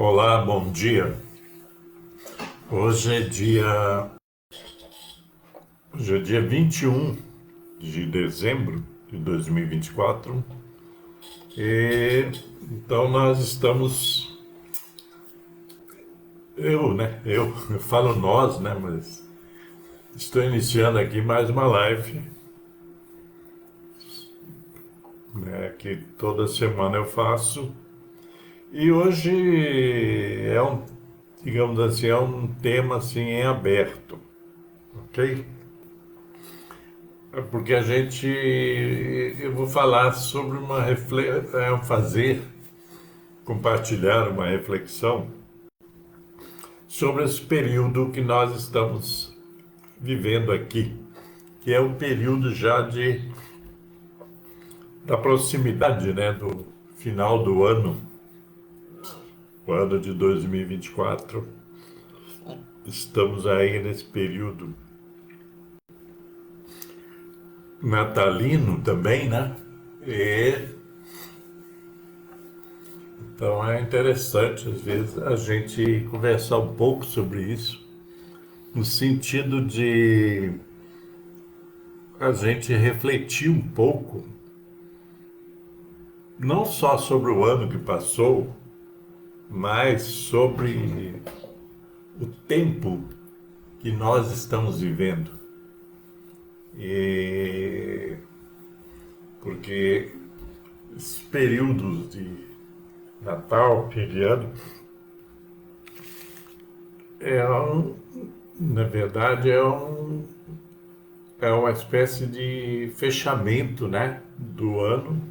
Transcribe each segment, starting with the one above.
Olá, bom dia. Hoje é dia, hoje é dia 21 de dezembro de 2024 e então nós estamos, eu falo nós, né, mas estou iniciando aqui mais uma live, né, que toda semana eu faço e hoje digamos assim, é um tema assim em aberto, ok? É porque eu vou falar sobre compartilhar uma reflexão sobre esse período que nós estamos vivendo aqui, que é um período já da proximidade, né, do final do ano, o ano de 2024. Estamos aí nesse período natalino também, né? E então é interessante, às vezes, a gente conversar um pouco sobre isso, no sentido de a gente refletir um pouco, não só sobre o ano que passou, mas sobre o tempo que nós estamos vivendo. E porque esses períodos de Natal, fim de ano, é um, na verdade, é uma espécie de fechamento, né, do ano,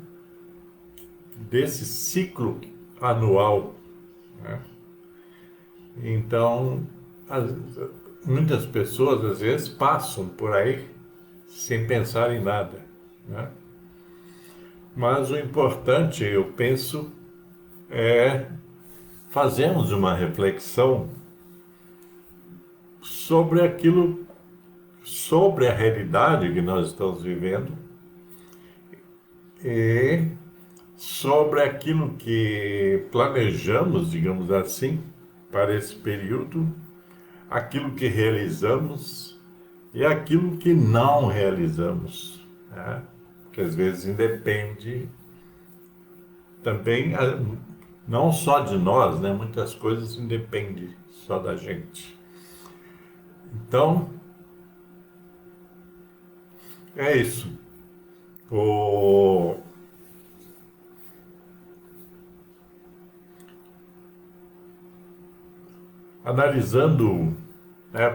desse ciclo anual, né? Então, as- muitas pessoas às vezes passam por aí sem pensar em nada, né? Mas o importante, eu penso, é fazermos uma reflexão sobre sobre a realidade que nós estamos vivendo e sobre aquilo que planejamos, digamos assim, para esse período, aquilo que realizamos e aquilo que não realizamos, né? Que às vezes independe também, não só de nós, né? Muitas coisas independem só da gente. Então, é isso. O, analisando, né,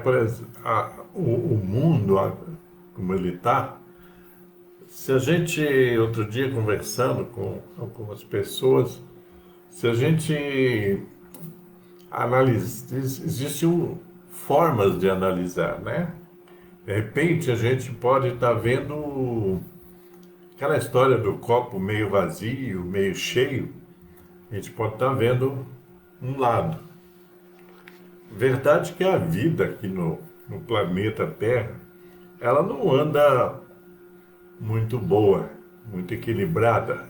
o mundo, como ele está, se a gente, outro dia conversando com algumas pessoas, se a gente analisa, existem formas de analisar, né? De repente a gente pode estar vendo aquela história do copo meio vazio, meio cheio, a gente pode estar vendo um lado. Verdade que a vida aqui no planeta Terra, ela não anda muito boa, muito equilibrada,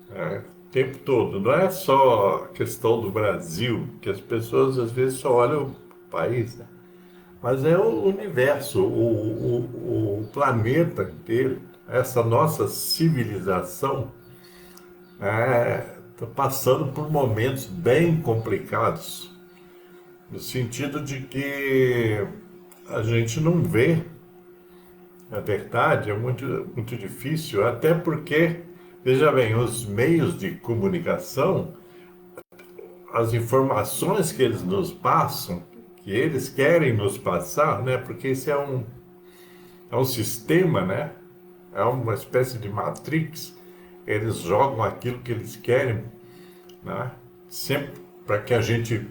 né? O tempo todo. Não é só a questão do Brasil, que as pessoas às vezes só olham o país, né? Mas é o universo, o planeta inteiro, essa nossa civilização está passando por momentos bem complicados, no sentido de que a gente não vê, na verdade, é muito difícil, até porque, veja bem, os meios de comunicação, as informações que eles nos passam, que eles querem nos passar, né? Porque isso é um sistema, né? É uma espécie de matrix. Eles jogam aquilo que eles querem, né? Sempre para que a gente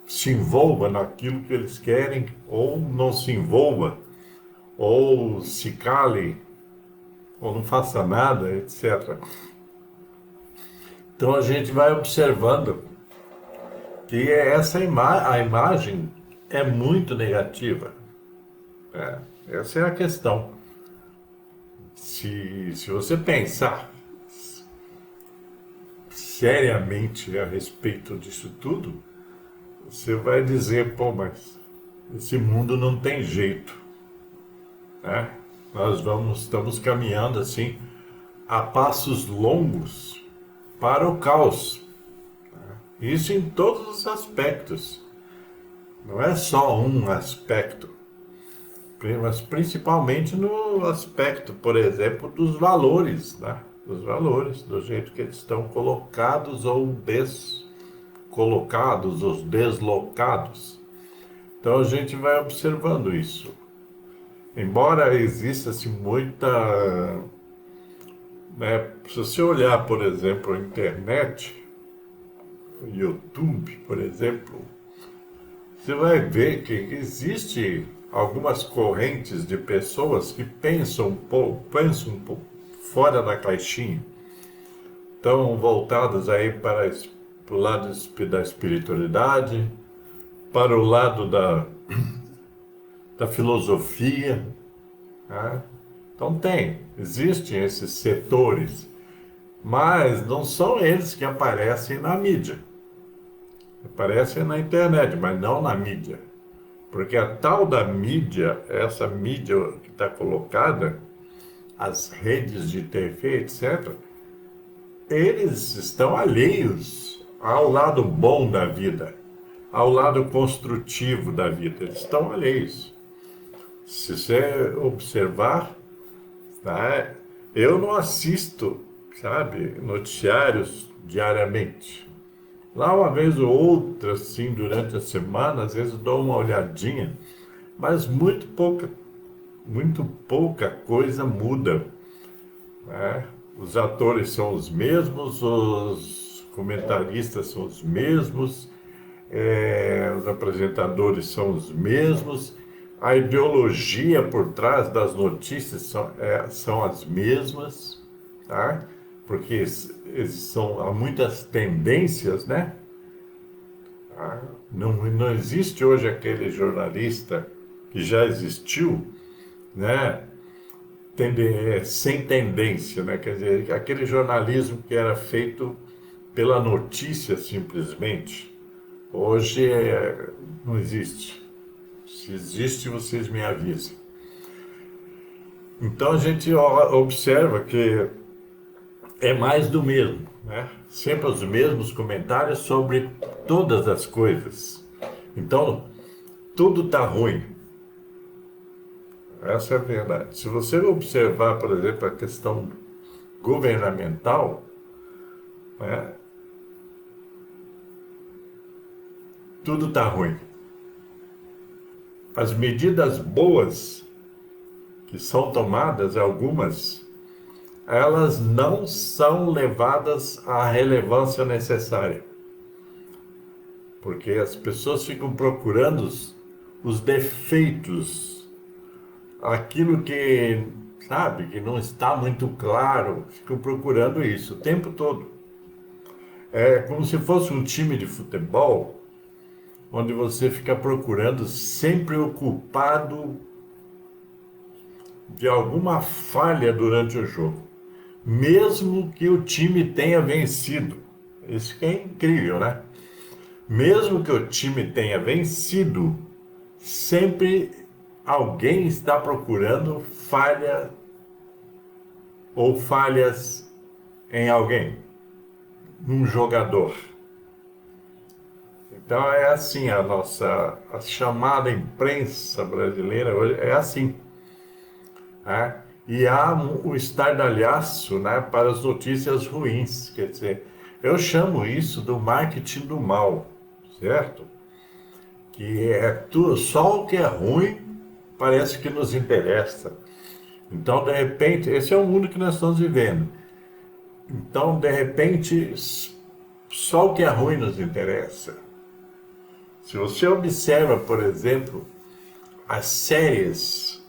se envolva naquilo que eles querem ou não se envolva, ou se cale, ou não faça nada, etc. Então a gente vai observando que a imagem é muito negativa, né? Essa é a questão. Se você pensar, seriamente a respeito disso tudo, você vai dizer, pô, mas esse mundo não tem jeito, né? Estamos caminhando assim a passos longos para o caos. Isso em todos os aspectos. Não é só um aspecto, mas principalmente no aspecto, por exemplo, dos valores, né? Dos valores, do jeito que eles estão colocados ou descolocados, ou deslocados. Então a gente vai observando isso. Embora exista assim, muita, né, se você olhar, por exemplo, a internet, YouTube, por exemplo, você vai ver que existe algumas correntes de pessoas que pensam um pouco fora da caixinha, estão voltadas aí para o lado da espiritualidade, para o lado da filosofia, né? Então existem esses setores, mas não são eles que aparecem na mídia. Aparecem na internet, mas não na mídia. Porque a tal da mídia, essa mídia que está colocada, as redes de TV, etc., eles estão alheios ao lado bom da vida, ao lado construtivo da vida. Eles estão alheios. Se você observar, tá? Eu não assisto, sabe, noticiários diariamente. Lá uma vez ou outra, assim, durante a semana, às vezes dou uma olhadinha, mas muito pouca coisa muda, né? Os atores são os mesmos, os comentaristas são os mesmos, os apresentadores são os mesmos, a ideologia por trás das notícias são as mesmas, tá? Porque há muitas tendências, né? Não existe hoje aquele jornalista que já existiu, né? Sem tendência, né? Quer dizer, aquele jornalismo que era feito pela notícia simplesmente, hoje não existe. Se existe, vocês me avisem. Então a gente observa que é mais do mesmo, né? Sempre os mesmos comentários sobre todas as coisas. Então, tudo está ruim. Essa é a verdade. Se você observar, por exemplo, a questão governamental, né, tudo está ruim. As medidas boas que são tomadas, algumas, elas não são levadas à relevância necessária. Porque as pessoas ficam procurando os defeitos, aquilo que, sabe, que não está muito claro, ficam procurando isso o tempo todo. É como se fosse um time de futebol, onde você fica procurando, sempre o culpado de alguma falha durante o jogo, mesmo que o time tenha vencido. Isso que é incrível, né? Mesmo que o time tenha vencido, sempre alguém está procurando falha ou falhas em alguém, num jogador. Então é assim a chamada imprensa brasileira hoje é assim, né? E há o estardalhaço, né, para as notícias ruins, quer dizer, eu chamo isso do marketing do mal, certo? Que é tudo, só o que é ruim parece que nos interessa. Então, de repente, esse é o mundo que nós estamos vivendo. Então, de repente, só o que é ruim nos interessa. Se você observa, por exemplo, as séries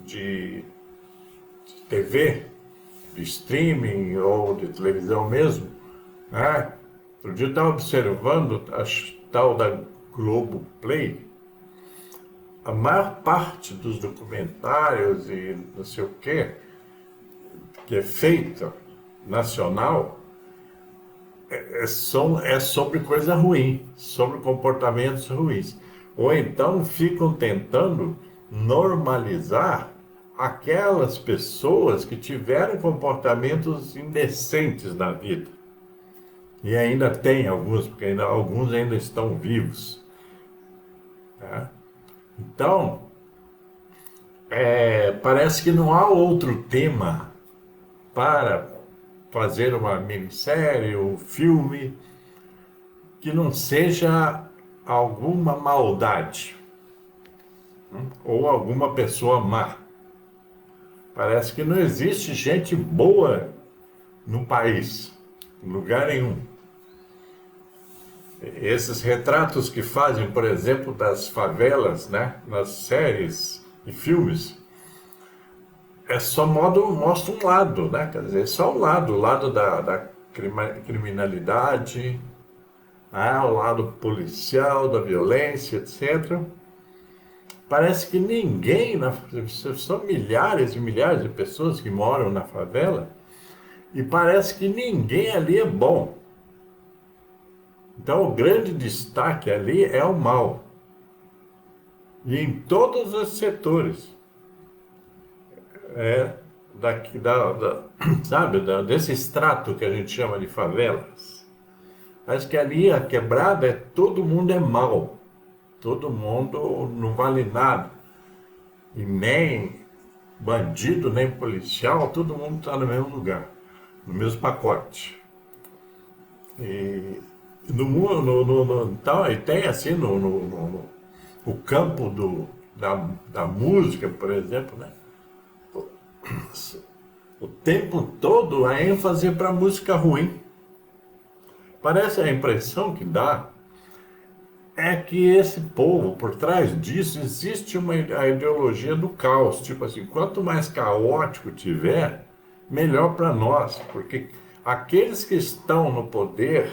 de TV, de streaming ou de televisão mesmo, né? Outro dia eu estava observando a tal da Globoplay, a maior parte dos documentários e não sei o que é feito nacional, é sobre coisa ruim, sobre comportamentos ruins. Ou então ficam tentando normalizar aquelas pessoas que tiveram comportamentos indecentes na vida. E ainda tem alguns, porque alguns ainda estão vivos. Tá? Então, parece que não há outro tema para fazer uma minissérie ou filme que não seja alguma maldade ou alguma pessoa má. Parece que não existe gente boa no país, em lugar nenhum. Esses retratos que fazem, por exemplo, das favelas, né, nas séries e filmes, mostra um lado, né? Quer dizer, só um lado, o lado da criminalidade, né, o lado policial, da violência, etc. Parece que ninguém, são milhares e milhares de pessoas que moram na favela, e parece que ninguém ali é bom. Então o grande destaque ali é o mal. E em todos os setores. Daqui, sabe, desse extrato que a gente chama de favelas. Acho que ali a quebrada todo mundo é mau. Todo mundo não vale nada. E nem bandido, nem policial, todo mundo está no mesmo lugar, no mesmo pacote. E no mundo, então, e tem assim o campo da música, por exemplo, né? O tempo todo a ênfase para música ruim. Parece a impressão que dá é que esse povo, por trás disso, existe a ideologia do caos. Tipo assim, quanto mais caótico tiver, melhor para nós. Porque aqueles que estão no poder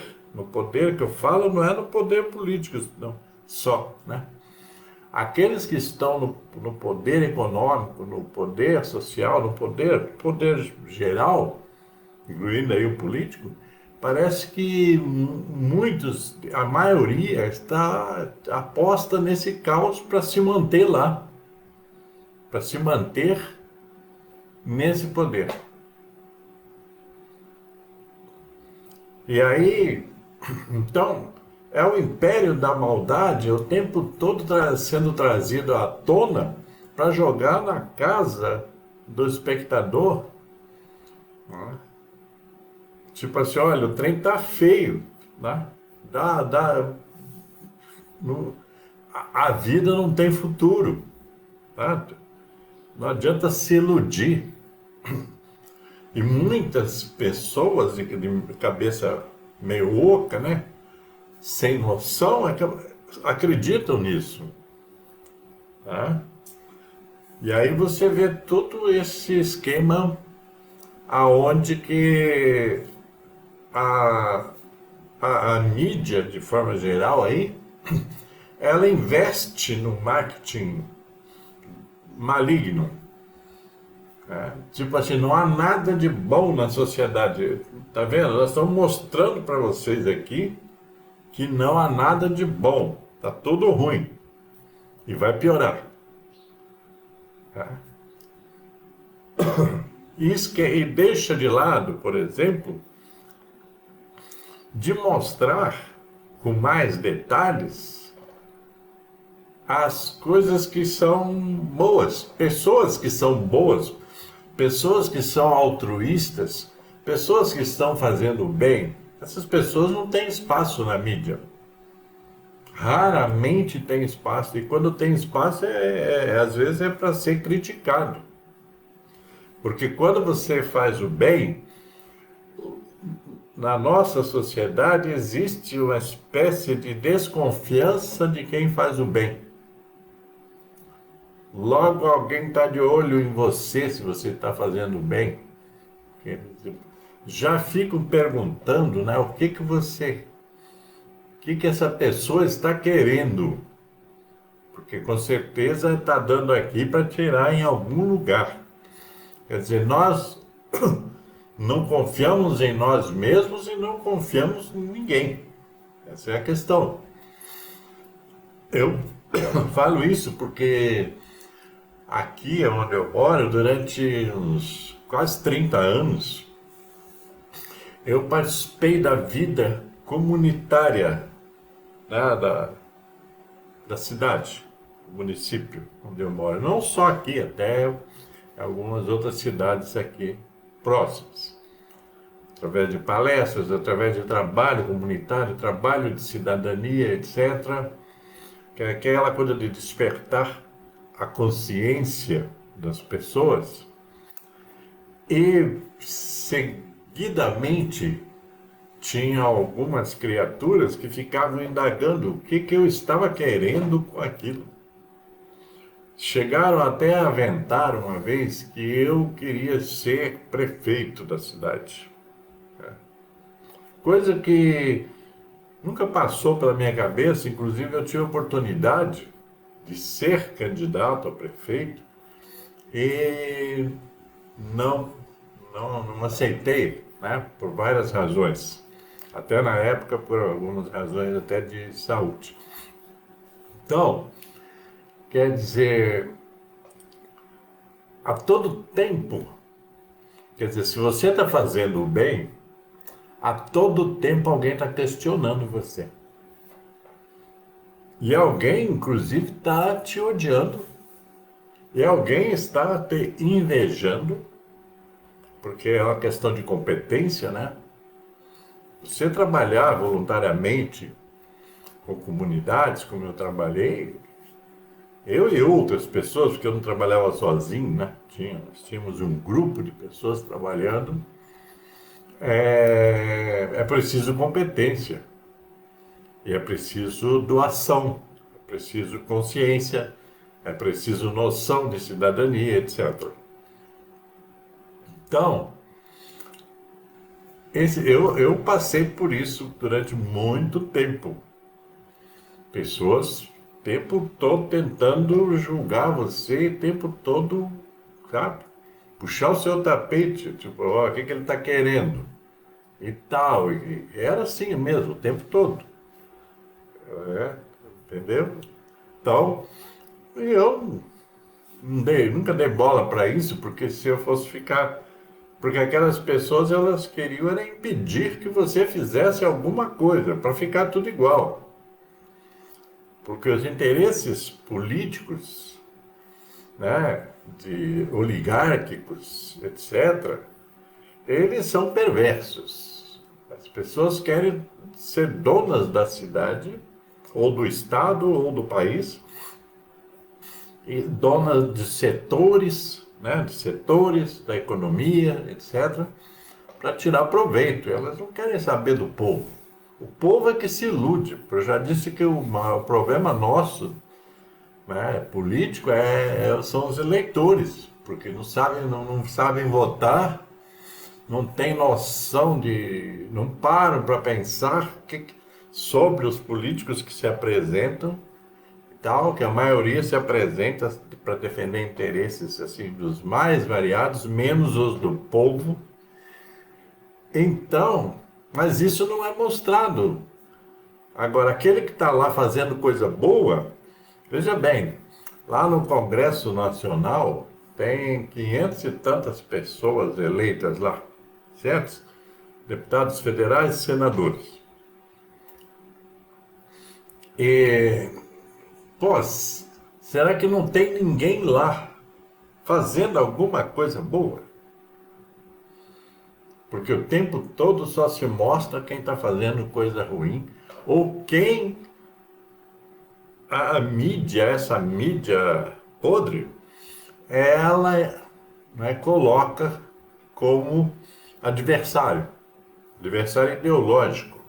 que eu falo não é no poder político, não, só, né? Aqueles que estão no poder econômico, no poder social, no poder geral, incluindo aí o político, parece que muitos, a maioria, está aposta nesse caos para se manter lá, para se manter nesse poder. E aí, então, é o império da maldade o tempo todo sendo trazido à tona para jogar na casa do espectador. Né? Tipo assim, olha, o trem tá feio, né? No, a vida não tem futuro, tá? Não adianta se iludir. E muitas pessoas de cabeça meio oca, né? Sem noção, acreditam nisso. Tá? E aí você vê todo esse esquema aonde que a mídia, de forma geral, aí, ela investe no marketing maligno. Né? Tipo assim, não há nada de bom na sociedade. Tá vendo? Nós estamos mostrando para vocês aqui que não há nada de bom. Tá tudo ruim. E vai piorar. Tá? E deixa de lado, por exemplo, de mostrar com mais detalhes as coisas que são boas, pessoas que são boas, pessoas que são altruístas, pessoas que estão fazendo bem. Essas pessoas não têm espaço na mídia. Raramente tem espaço, e quando tem espaço, às vezes é para ser criticado. Porque quando você faz o bem, na nossa sociedade existe uma espécie de desconfiança de quem faz o bem. Logo alguém está de olho em você se você está fazendo bem. Já ficam perguntando, né, o que essa pessoa está querendo. Porque com certeza está não confiamos em nós mesmos e não confiamos em ninguém. Essa é a questão. Eu falo isso porque aqui onde eu moro, durante uns quase 30 anos, eu participei da vida comunitária, né, da cidade, do município onde eu moro. Não só aqui, até algumas outras cidades aqui próximas. Através de palestras, através de trabalho comunitário, trabalho de cidadania, etc. Que é aquela coisa de despertar a consciência das pessoas. E seguidamente tinha algumas criaturas que ficavam indagando o que eu estava querendo com aquilo. Chegaram até a aventar uma vez que eu queria ser prefeito da cidade. Coisa que nunca passou pela minha cabeça, inclusive eu tive a oportunidade de ser candidato a prefeito e não aceitei, né, por várias razões. Até na época, por algumas razões até de saúde. Então, quer dizer, a todo tempo, quer dizer, se você está fazendo o bem, a todo tempo alguém está questionando você. E alguém, inclusive, está te odiando. E alguém está te invejando, porque é uma questão de competência, né? Você trabalhar voluntariamente com comunidades, como eu trabalhei, eu e outras pessoas, porque eu não trabalhava sozinho, né? Nós tínhamos um grupo de pessoas trabalhando. É preciso competência, e é preciso doação, é preciso consciência, é preciso noção de cidadania, etc. Então, eu passei por isso durante muito tempo. Pessoas o tempo todo tentando julgar você, o tempo todo, sabe? Puxar o seu tapete, tipo, ó, o que ele está querendo? E tal. E era assim mesmo, o tempo todo. Entendeu? Então, eu nunca dei bola para isso, porque se eu fosse ficar. Porque aquelas pessoas, elas queriam era impedir que você fizesse alguma coisa, para ficar tudo igual. Porque os interesses políticos, né, de oligárquicos, etc., eles são perversos. As pessoas querem ser donas da cidade, ou do estado, ou do país, e donas de setores, né, de setores da economia, etc., para tirar proveito. Elas não querem saber do povo. O povo é que se ilude. Eu já disse que o problema nosso, né, político são os eleitores, porque não sabem votar, não têm noção não param para pensar sobre os políticos que se apresentam, tal, que a maioria se apresenta para defender interesses assim dos mais variados, menos os do povo. Então, mas isso não é mostrado. Agora, aquele que está lá fazendo coisa boa, veja bem, lá no Congresso Nacional tem 500 e tantas pessoas eleitas lá, certo? Deputados federais e senadores. E, pô, será que não tem ninguém lá fazendo alguma coisa boa? Porque o tempo todo só se mostra quem está fazendo coisa ruim, ou quem a mídia, essa mídia podre, ela, né, coloca como adversário ideológico.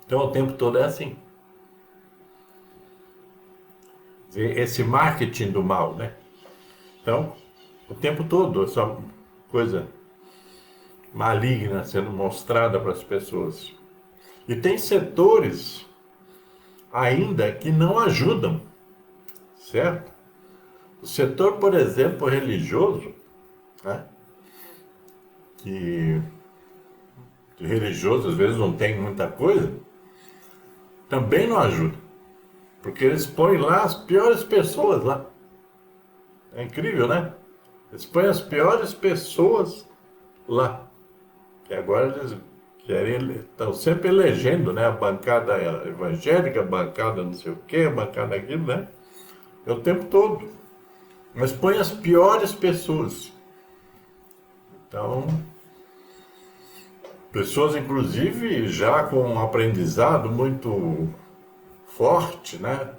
Então o tempo todo é assim. Esse marketing do mal, né? Então, o tempo todo, essa coisa maligna sendo mostrada para as pessoas. E tem setores ainda que não ajudam, certo? O setor, por exemplo, religioso, né? que de religioso às vezes não tem muita coisa, também não ajuda. Porque eles põem lá as piores pessoas lá. É incrível, né? Eles põem as piores pessoas lá. Que agora eles querem, estão sempre elegendo, né? A bancada evangélica, a bancada não sei o quê, a bancada aquilo, né? É o tempo todo. Mas põe as piores pessoas. Então, pessoas inclusive já com um aprendizado muito forte, né?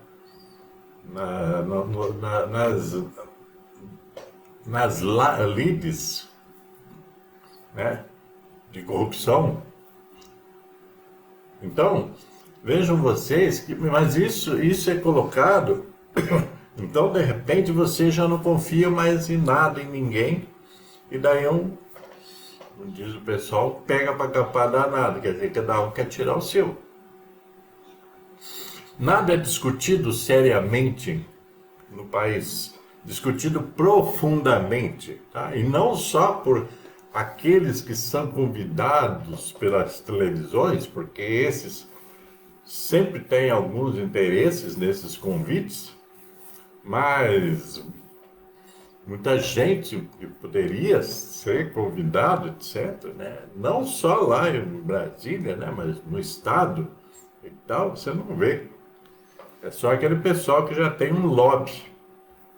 Nas lides, né? De corrupção. Então, vejam vocês que, mas isso é colocado. Então, de repente, você já não confia mais em nada, em ninguém, e daí como diz o pessoal, pega para capar danado, quer dizer, cada um quer tirar o seu. Nada é discutido seriamente no país, discutido profundamente, tá? E não só por aqueles que são convidados pelas televisões, porque esses sempre têm alguns interesses nesses convites, mas muita gente que poderia ser convidado, etc., né? Não só lá em Brasília, né? Mas no estado e tal, você não vê. É só aquele pessoal que já tem um lobby.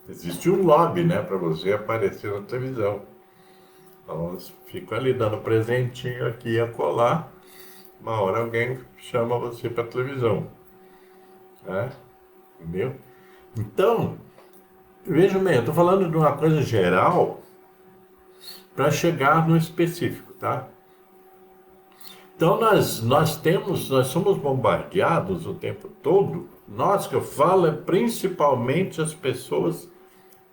Existe um lobby, né, para você aparecer na televisão. Então, eles ficam ali dando presentinho aqui e acolá. Uma hora alguém chama você para televisão, né? Entendeu? Então, veja bem, eu estou falando de uma coisa geral para chegar no específico, tá? Então nós somos bombardeados o tempo todo. Nós que eu falo é principalmente as pessoas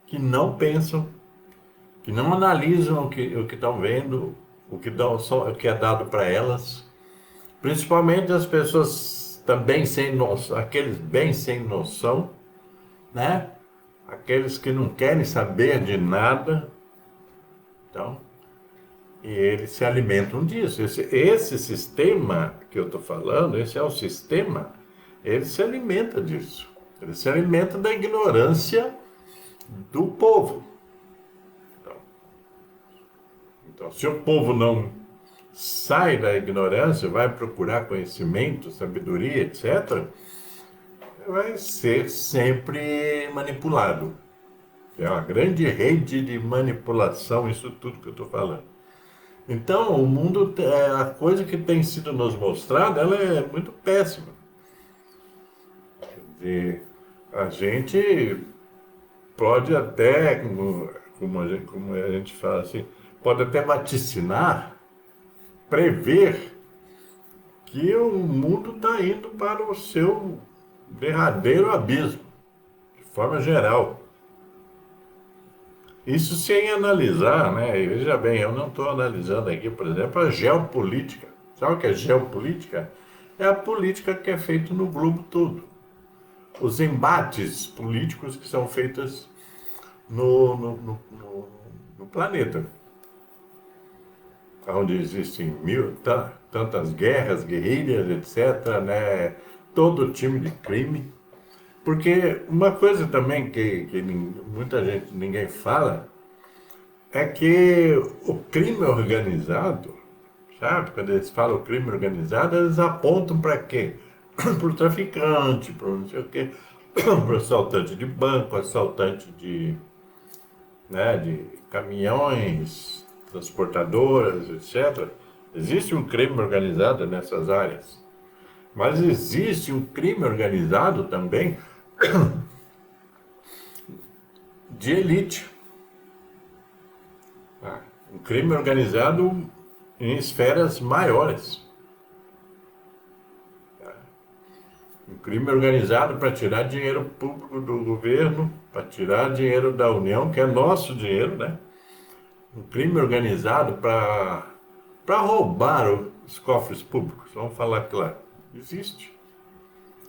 que não pensam, que não analisam o que estão vendo, o que é dado para elas. Principalmente as pessoas também sem noção, aqueles bem sem noção, né? Aqueles que não querem saber de nada. Então, e eles se alimentam disso. Esse sistema que eu estou falando, esse é o sistema, ele se alimenta disso. Ele se alimenta da ignorância do povo. Então, se o povo não sai da ignorância, vai procurar conhecimento, sabedoria, etc., vai ser sempre manipulado. É uma grande rede de manipulação, isso tudo que eu estou falando. Então, o mundo, a coisa que tem sido nos mostrada, ela é muito péssima. E a gente pode até, como a gente fala assim, pode até vaticinar, prever que o mundo está indo para o seu derradeiro abismo, de forma geral. Isso sem analisar, né? E veja bem, eu não estou analisando aqui, por exemplo, a geopolítica. Sabe o que é geopolítica? É a política que é feita no globo todo. Os embates políticos que são feitos no planeta. Onde existem tantas guerras, guerrilhas, etc., né? Todo time de crime. Porque uma coisa também que muita gente, ninguém fala, é que o crime organizado, sabe? Quando eles falam crime organizado, eles apontam para quê? Para o traficante, para não sei o quê, para o assaltante de banco, assaltante de caminhões, transportadoras, etc. Existe um crime organizado nessas áreas. Mas existe um crime organizado também de elite. Um crime organizado em esferas maiores. Um crime organizado para tirar dinheiro público do governo, para tirar dinheiro da União, que é nosso dinheiro, né? Um crime organizado para roubar os cofres públicos. Vamos falar claro. Existe.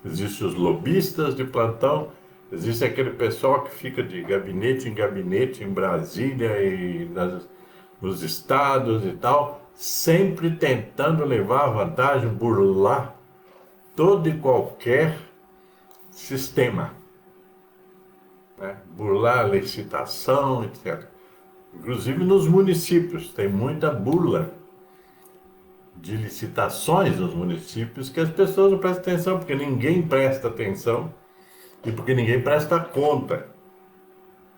Existem os lobistas de plantão, existe aquele pessoal que fica de gabinete em gabinete em Brasília e nos estados e tal, sempre tentando levar a vantagem, burlar todo e qualquer sistema, né? Burlar a licitação, etc. Inclusive nos municípios, tem muita burla de licitações nos municípios que as pessoas não prestam atenção, porque ninguém presta atenção e porque ninguém presta conta.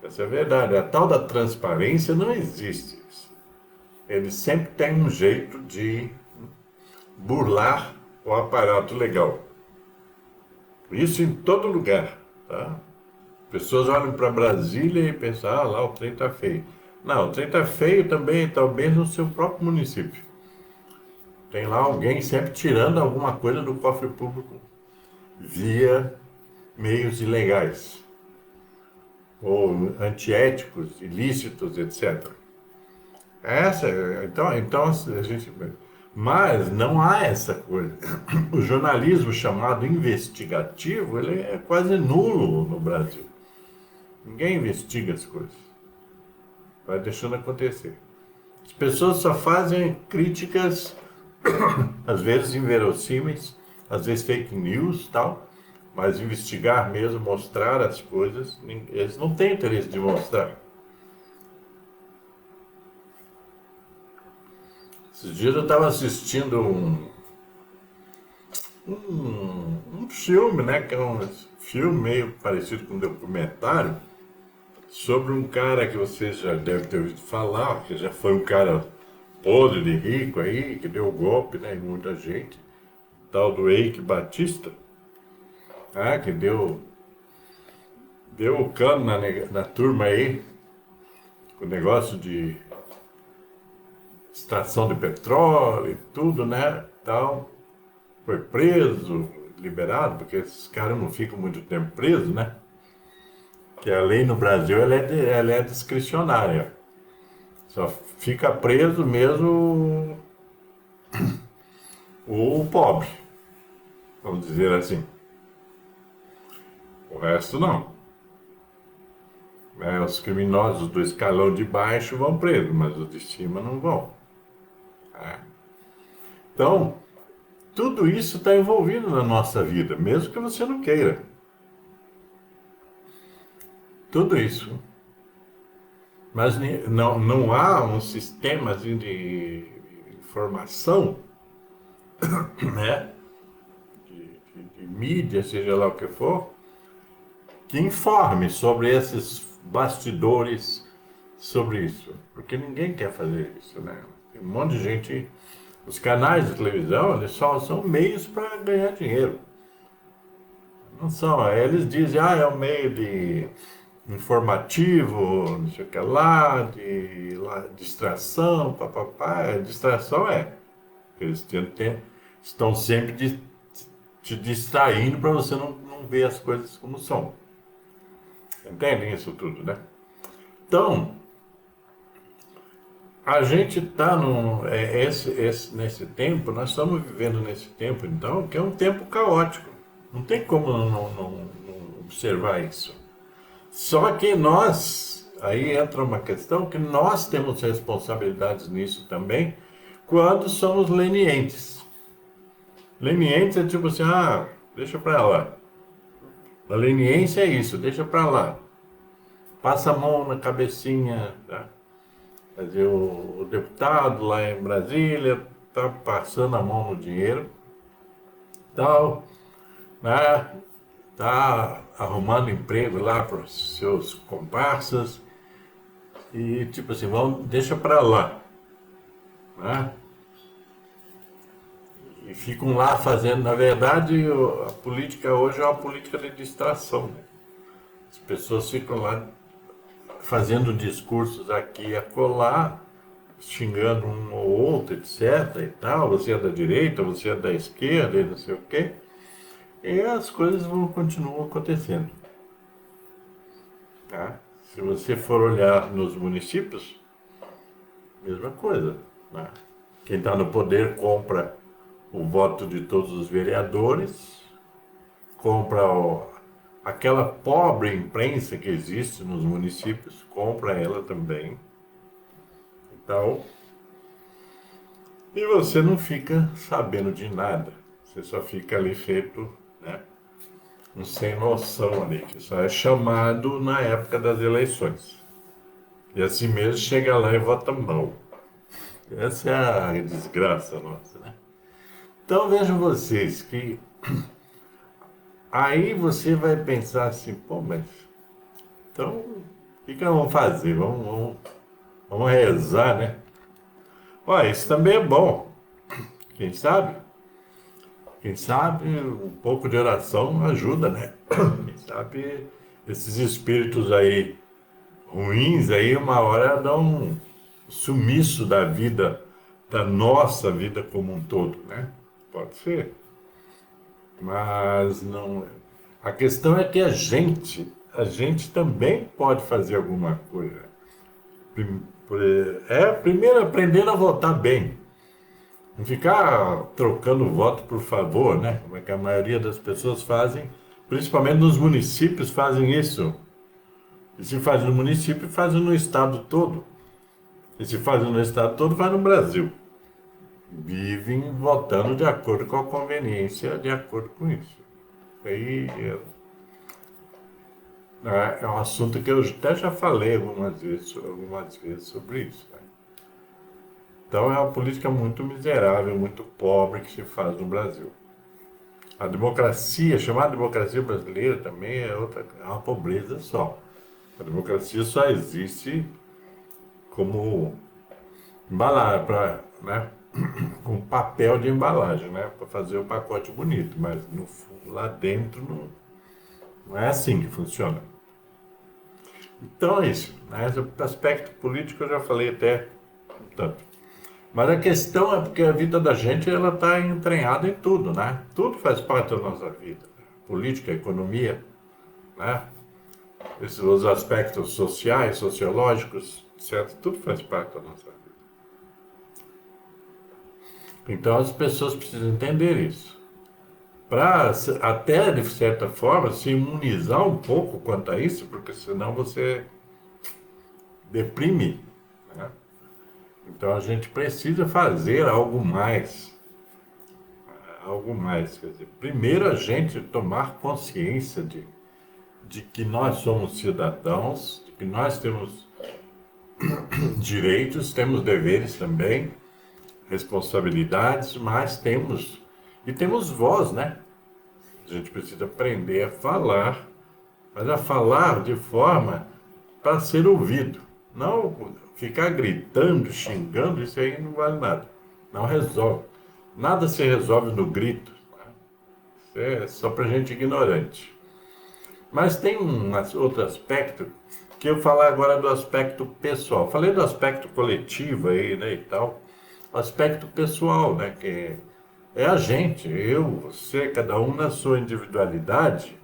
Essa é a verdade. A tal da transparência não existe. Eles sempre têm um jeito de burlar o aparato legal. Isso em todo lugar, tá? Pessoas olham para Brasília e pensam, ah, lá o trem está feio. Não, o trem está feio também, talvez no seu próprio município. Tem lá alguém sempre tirando alguma coisa do cofre público via meios ilegais, ou antiéticos, ilícitos, etc. Então a gente. Mas não há essa coisa. O jornalismo chamado investigativo, ele é quase nulo no Brasil. Ninguém investiga as coisas. Vai deixando acontecer. As pessoas só fazem críticas, às vezes inverossímeis, às vezes fake news, tal, mas investigar mesmo, mostrar as coisas, eles não têm interesse de mostrar. Esses dias eu estava assistindo um filme, né, que é um filme meio parecido com um documentário, sobre um cara que você já deve ter ouvido falar, que já foi um cara podre de rico aí, que deu golpe, né, em muita gente, tal do Eike Batista, que deu o cano na turma aí, com o negócio de extração de petróleo e tudo, né, tal. Foi preso, liberado, porque esses caras não ficam muito tempo presos, né? Que a lei no Brasil ela é discricionária. Só fica preso mesmo o pobre, vamos dizer assim. O resto não. Os criminosos do escalão de baixo vão presos, mas os de cima não vão. Então, tudo isso está envolvido na nossa vida, mesmo que você não queira. Tudo isso. Mas não há um sistema assim, de informação, né? De mídia, seja lá o que for, que informe sobre esses bastidores, sobre isso. Porque ninguém quer fazer isso, né? Tem um monte de gente. Os canais de televisão, eles só são meios para ganhar dinheiro. Não são. Eles dizem, é um meio de informativo, não sei o que lá, de distração, papapá. Distração é. Eles estão sempre te distraindo para você não ver as coisas como são. Entendem isso tudo, né? Então, a gente está nesse tempo, nós estamos vivendo nesse tempo, então, que é um tempo caótico. Não tem como não observar isso. Só que aí entra uma questão que nós temos responsabilidades nisso também, quando somos lenientes. Lenientes é tipo assim, deixa pra lá. A leniência é isso, deixa pra lá. Passa a mão na cabecinha, tá? Quer dizer, o deputado lá em Brasília tá passando a mão no dinheiro, tal, né? Tá arrumando emprego lá para os seus comparsas e tipo assim, deixa para lá, né? E ficam lá fazendo, na verdade, a política hoje é uma política de distração, né? As pessoas ficam lá fazendo discursos aqui e acolá, xingando um ou outro, etc. e tal, você é da direita, você é da esquerda e não sei o quê. E as coisas continuam acontecendo. Tá? Se você for olhar nos municípios, mesma coisa. Né? Quem está no poder compra o voto de todos os vereadores, compra aquela pobre imprensa que existe nos municípios, compra ela também. tal, e você não fica sabendo de nada. Você só fica ali feito, né, um sem noção ali, que só é chamado na época das eleições. E assim mesmo chega lá e vota mal. Essa é a desgraça nossa, né? Então vejam vocês que aí você vai pensar assim, pô, mas então o que nós vamos fazer? Vamos rezar, né? Olha, isso também é bom. Quem sabe? Quem sabe um pouco de oração ajuda, né? Quem sabe esses espíritos aí ruins aí uma hora dão um sumiço da vida, da nossa vida como um todo, né? Pode ser. Mas não. A questão é que a gente também pode fazer alguma coisa. Primeiro aprendendo a votar bem. Não ficar trocando voto por favor, né? Como é que a maioria das pessoas fazem, principalmente nos municípios, fazem isso. E se faz no município, fazem no estado todo. E se fazem no estado todo, faz no Brasil. Vivem votando de acordo com a conveniência, de acordo com isso. Isso aí é um assunto que eu até já falei algumas vezes sobre isso, né? Então é uma política muito miserável, muito pobre que se faz no Brasil. A democracia, chamada democracia brasileira também é uma pobreza só. A democracia só existe como embalagem, né? Com papel de embalagem, né? Para fazer o pacote bonito, mas no fundo, lá dentro não é assim que funciona. Então é isso, né? Esse aspecto político eu já falei até um tanto. Mas a questão é porque a vida da gente ela está entranhada em tudo, né? Tudo faz parte da nossa vida. Política, economia, né? Os aspectos sociais, sociológicos, certo? Tudo faz parte da nossa vida. Então as pessoas precisam entender isso. Para até, de certa forma, se imunizar um pouco quanto a isso, porque senão você deprime, né? Então a gente precisa fazer algo mais, quer dizer, primeiro a gente tomar consciência de que nós somos cidadãos, de que nós temos direitos, temos deveres também, responsabilidades, mas temos voz, né? A gente precisa aprender a falar, mas a falar de forma para ser ouvido. Não ficar gritando, xingando, isso aí não vale nada. Não resolve. Nada se resolve no grito. Né? Isso é só para gente ignorante. Mas tem outro aspecto que eu falar agora do aspecto pessoal. Falei do aspecto coletivo aí, né, e tal. O aspecto pessoal, né, que é a gente, eu, você, cada um na sua individualidade,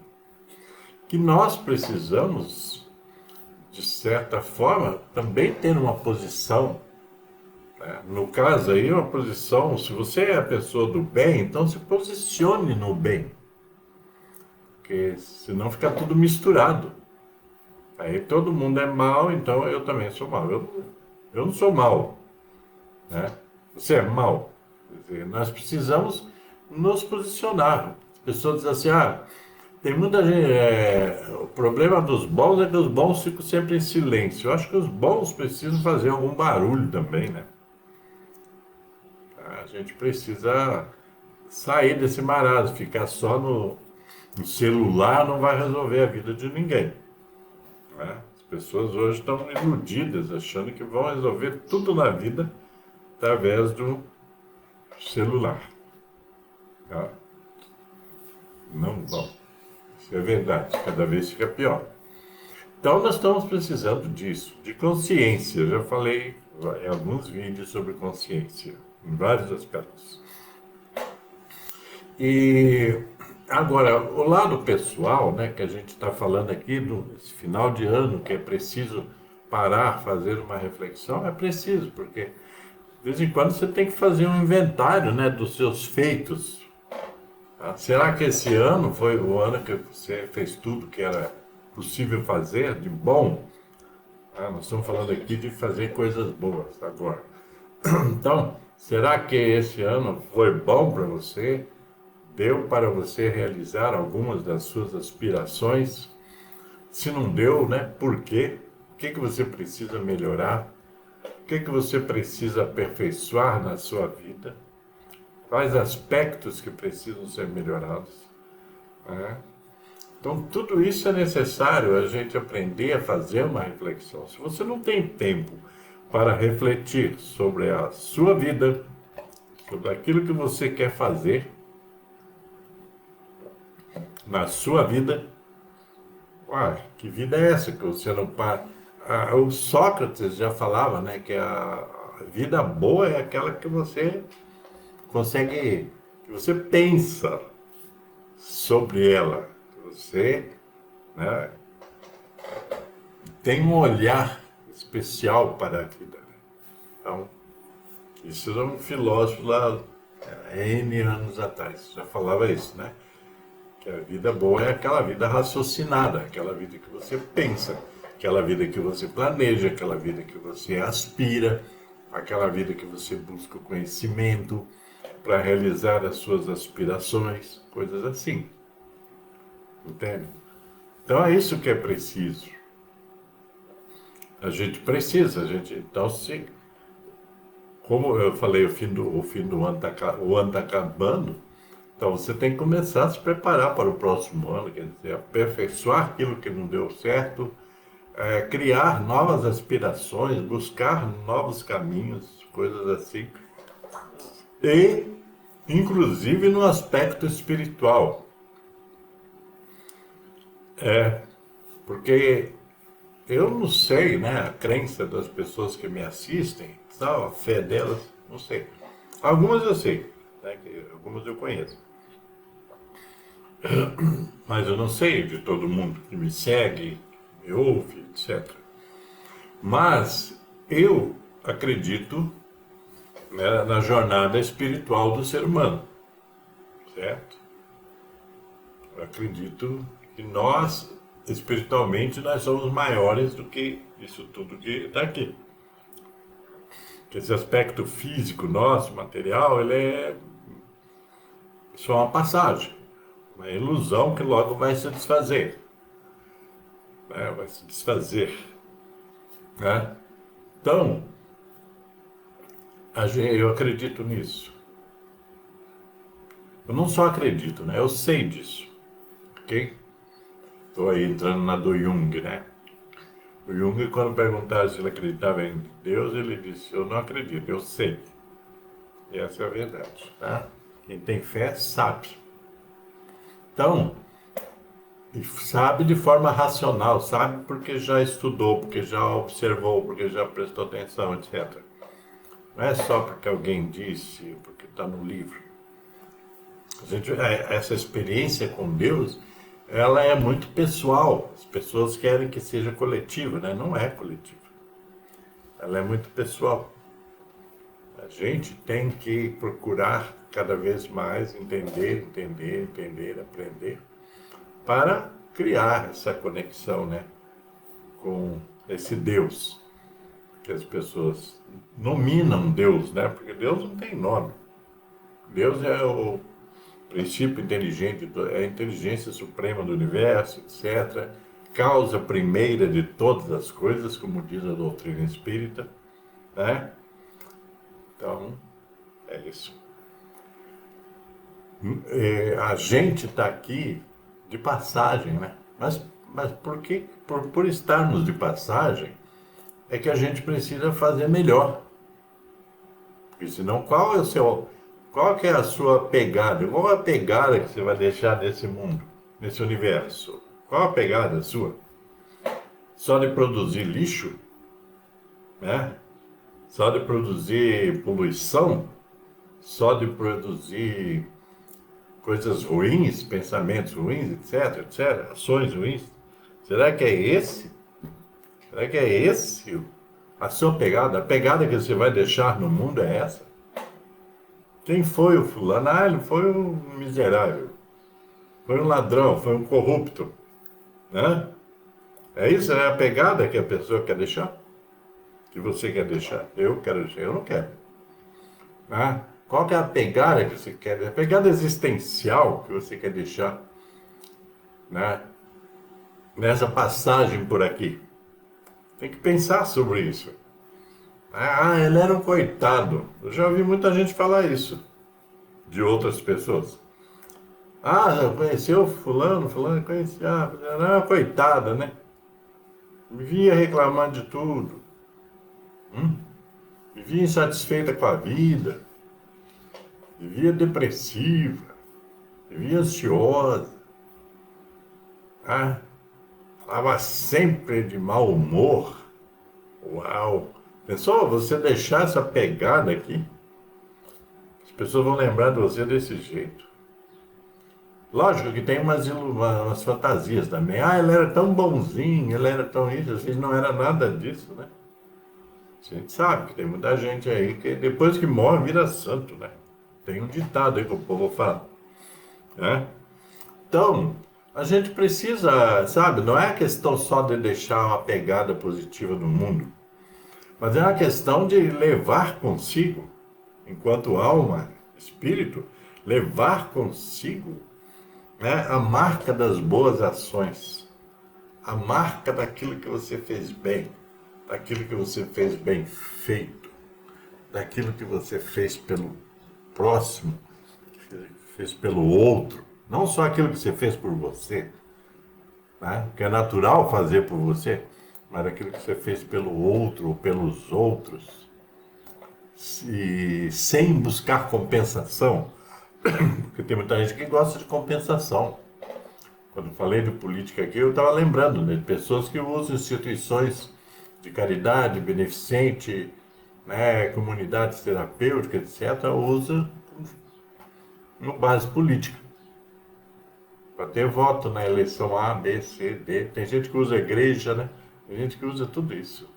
que nós precisamos, de certa forma, também ter uma posição, né? No caso aí, uma posição, se você é a pessoa do bem, então se posicione no bem, porque senão fica tudo misturado. Aí todo mundo é mal, então eu também sou mal. Eu não sou mal, né? Você é mal. Quer dizer, nós precisamos nos posicionar. As pessoas dizem assim, tem muita gente. O problema dos bons é que os bons ficam sempre em silêncio. Eu acho que os bons precisam fazer algum barulho também, né? A gente precisa sair desse marasmo, ficar só no celular não vai resolver a vida de ninguém, né? As pessoas hoje estão iludidas, achando que vão resolver tudo na vida através do celular. Tá? Não vão. Isso é verdade, cada vez fica pior. Então nós estamos precisando disso, de consciência. Eu já falei em alguns vídeos sobre consciência, em vários aspectos. E agora, o lado pessoal, né, que a gente está falando aqui, desse final de ano, que é preciso parar, fazer uma reflexão, é preciso, porque de vez em quando você tem que fazer um inventário, né, dos seus feitos. Tá? Será que esse ano foi o ano que você fez tudo que era possível fazer de bom? Ah, nós estamos falando aqui de fazer coisas boas agora. Então, será que esse ano foi bom para você? Deu para você realizar algumas das suas aspirações? Se não deu, né? Por quê? O que que você precisa melhorar? O que que você precisa aperfeiçoar na sua vida? Quais aspectos que precisam ser melhorados? Né? Então, tudo isso é necessário a gente aprender a fazer uma reflexão. Se você não tem tempo para refletir sobre a sua vida, sobre aquilo que você quer fazer na sua vida, que vida é essa que você não para? O Sócrates já falava, né, que a vida boa é aquela que você consegue, que você pensa sobre ela, que você, né, tem um olhar especial para a vida. Então, isso é um filósofo lá, N anos atrás, já falava isso, né? Que a vida boa é aquela vida raciocinada, aquela vida que você pensa, aquela vida que você planeja, aquela vida que você aspira, aquela vida que você busca o conhecimento para realizar as suas aspirações, coisas assim. Entende? Então é isso que é preciso. A gente precisa, a gente, então se, como eu falei, o fim do ano o ano está acabando, então você tem que começar a se preparar para o próximo ano, quer dizer, aperfeiçoar aquilo que não deu certo, criar novas aspirações, buscar novos caminhos, coisas assim. E, inclusive, no aspecto espiritual. Porque eu não sei, né, a crença das pessoas que me assistem, tal, a fé delas, não sei. Algumas eu sei, né, algumas eu conheço. Mas eu não sei de todo mundo que me segue, me ouve, etc. Mas eu acredito, né, na jornada espiritual do ser humano, certo? Eu acredito que nós, espiritualmente, nós somos maiores do que isso tudo que está aqui. Que esse aspecto físico nosso, material, ele é só uma passagem, uma ilusão que logo vai se desfazer, né? Vai se desfazer, né? Então, eu acredito nisso. Eu não só acredito, né? Eu sei disso, ok? Estou aí entrando na do Jung, né? O Jung, quando perguntaram se ele acreditava em Deus, ele disse: eu não acredito, eu sei. E essa é a verdade, tá? Quem tem fé sabe. Então, e sabe de forma racional, sabe porque já estudou, porque já observou, porque já prestou atenção, etc. Não é só porque alguém disse, porque está no livro. Essa experiência com Deus, ela é muito pessoal. As pessoas querem que seja coletiva, né? Não é coletiva. Ela é muito pessoal. A gente tem que procurar cada vez mais entender, aprender, para criar essa conexão, né, com esse Deus, que as pessoas nominam Deus, né, porque Deus não tem nome. Deus é o princípio inteligente, é a inteligência suprema do universo, etc. Causa primeira de todas as coisas, como diz a doutrina espírita, né? Então, é isso. A gente está aqui de passagem, né? Mas por que, por estarmos de passagem, é que a gente precisa fazer melhor. Porque senão, qual que é a sua pegada? Qual é a pegada que você vai deixar nesse mundo, nesse universo? Qual a pegada sua? Só de produzir lixo, né? Só de produzir poluição? Só de produzir coisas ruins, pensamentos ruins, etc, etc, ações ruins. Será que é esse? Será que é esse a sua pegada? A pegada que você vai deixar no mundo é essa? Quem foi o fulano? Ah, ele foi um miserável. Foi um ladrão, foi um corrupto, né? É isso? É a pegada que a pessoa quer deixar? Que você quer deixar? Eu quero deixar, eu não quero. Ah, qual que é a pegada que você quer? A pegada existencial que você quer deixar, né? Nessa passagem por aqui. Tem que pensar sobre isso. Ah, ele era um coitado. Eu já ouvi muita gente falar isso de outras pessoas. Ah, conheceu fulano conhecia. Ah, era uma coitada, né? Vivia reclamando de tudo. Vivia insatisfeita com a vida. Vivia depressiva. Vivia ansiosa. Ah, estava sempre de mau humor. Uau! Pensou você deixar essa pegada aqui? As pessoas vão lembrar de você desse jeito. Lógico que tem umas fantasias também. Ah, ele era tão bonzinho, ele era tão isso, assim, não era nada disso, né? A gente sabe que tem muita gente aí que depois que morre vira santo, né? Tem um ditado aí que o povo fala, né? Então, a gente precisa, sabe, não é a questão só de deixar uma pegada positiva no mundo, mas é uma questão de levar consigo, enquanto alma, espírito, levar consigo, né, a marca das boas ações, a marca daquilo que você fez bem, daquilo que você fez bem feito, daquilo que você fez pelo próximo, fez pelo outro, não só aquilo que você fez por você, né, que é natural fazer por você, mas aquilo que você fez pelo outro ou pelos outros, e sem buscar compensação, porque tem muita gente que gosta de compensação. Quando eu falei de política aqui, eu estava lembrando, né, de pessoas que usam instituições de caridade, beneficente, né, comunidades terapêuticas, etc., usa no base política. Para ter voto na eleição A, B, C, D. Tem gente que usa igreja, né? Tem gente que usa tudo isso.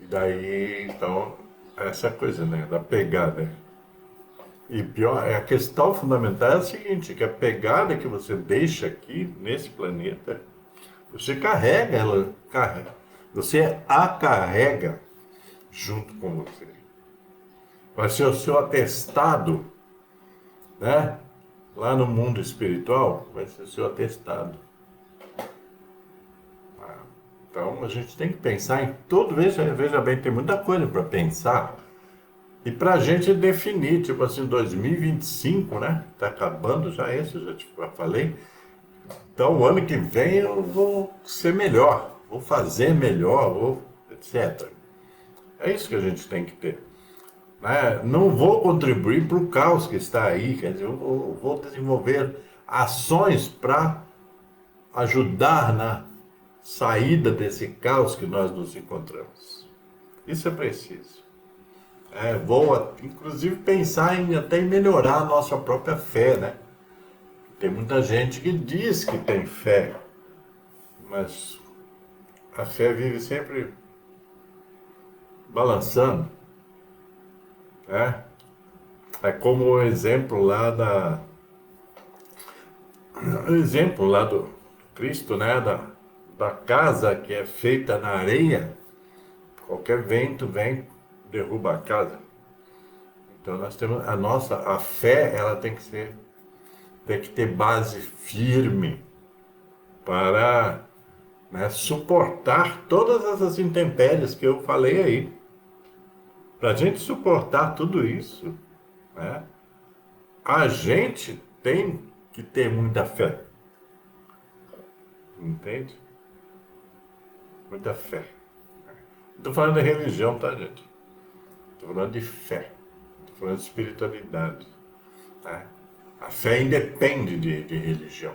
E daí, então, essa coisa, né, da pegada. E pior, a questão fundamental é a seguinte, que a pegada que você deixa aqui nesse planeta, você carrega ela, carrega. Você a carrega junto com você. Vai ser o seu atestado, né? Lá no mundo espiritual, vai ser o seu atestado. Então a gente tem que pensar em tudo, veja bem, tem muita coisa para pensar. E para a gente definir, tipo assim, 2025, né? Está acabando já esse, eu já falei. Então, o ano que vem eu vou ser melhor, vou fazer melhor, etc. É isso que a gente tem que ter. Né? Não vou contribuir para o caos que está aí, quer dizer, eu vou desenvolver ações para ajudar na saída desse caos que nós nos encontramos. Isso é preciso. Vou, inclusive, pensar em até em melhorar a nossa própria fé, né? Tem muita gente que diz que tem fé, mas a fé vive sempre balançando, né? É como o exemplo lá do Cristo, né? Da casa que é feita na areia, qualquer vento vem, derruba a casa. Então nós temos a fé, ela tem que ter base firme para, né, suportar todas essas intempéries que eu falei aí. Para a gente suportar tudo isso, né, a gente tem que ter muita fé. Entende? Muita fé. Não estou falando de religião, tá, gente? Estou falando de fé. Estou falando de espiritualidade. Tá? A fé independe de religião.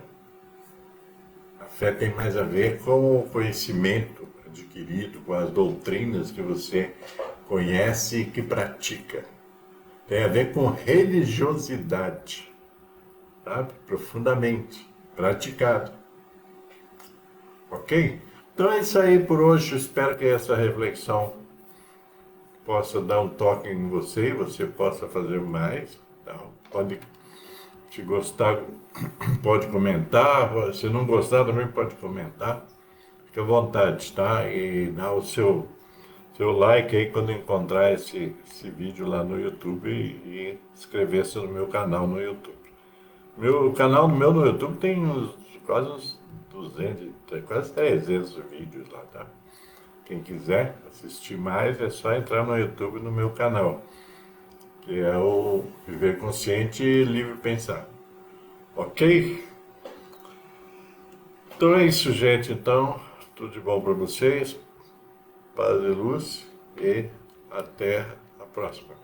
A fé tem mais a ver com o conhecimento adquirido, com as doutrinas que você conhece e que pratica. Tem a ver com religiosidade, sabe? Profundamente praticado. Ok? Então é isso aí por hoje. Espero que essa reflexão possa dar um toque em você, você possa fazer mais. Então, pode Se gostar, pode comentar. Se não gostar, também pode comentar. Fique à vontade, tá? E dá o seu like aí quando encontrar esse vídeo lá no YouTube e inscrever-se no meu canal no YouTube. Meu canal no YouTube tem quase uns 200, quase 300 vídeos lá, tá? Quem quiser assistir mais é só entrar no YouTube no meu canal, que é o Viver Consciente e Livre Pensar. Ok? Então é isso, gente. Então, tudo de bom para vocês. Paz e luz e até a próxima.